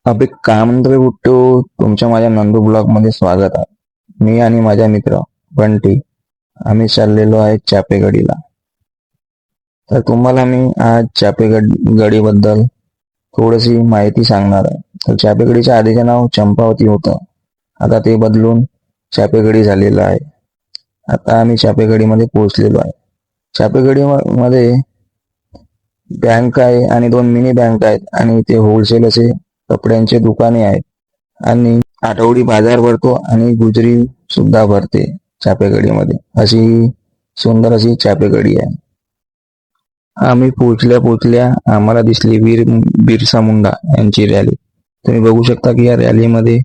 अभि काय म्हणतो रे बुट्टू, तुमच्या माझ्या नंदू ब्लॉग मध्ये स्वागत आहे. मी आणि माझा मित्र बंटी आम्ही चाललेलो आहे चापेगडीला. तर तुम्हाला मी आज गडीबद्दल थोडीशी माहिती सांगणार आहे. तर चापेगडीच्या आधीचे नाव चंपावती होतं, आता ते बदलून चापेगडी झालेलं आहे. आता आम्ही चापेगडीमध्ये पोहोचलेलो आहे. चापेगडी मध्ये बँक आहे आणि 2 मिनी बँक आहेत आणि ते होलसेल असे कपड्यांचे दुकाने आहेत आणि आठवडी बाजार भरतो आणि गुजरी सुद्धा भरते चापेगडीमध्ये. अशी सुंदर अशी चापेगडी आहे. आम्ही पोहोचल्या आम्हाला दिसली बिरसा मुंडा यांची रॅली. तुम्ही बघू शकता की या रॅलीमध्ये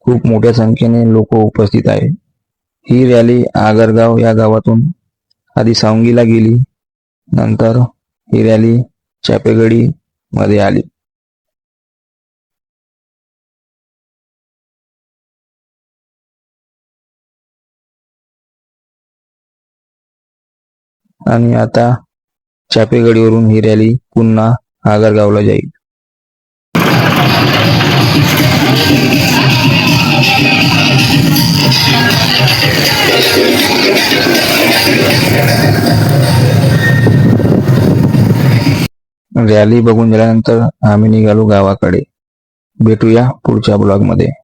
खूप मोठ्या संख्येने लोक उपस्थित आहेत. ही रॅली आगरगाव या गावातून आधी सावंगीला गेली, नंतर ही रॅली चापेगडी मध्ये आली. आणि आता चापेगडीवरून ही रॅली पुन्हा आगरगावला जाईल. रॅली बघून झाल्यानंतर आम्ही निघालो गावाकडे. भेटूया पुढच्या ब्लॉग मध्ये.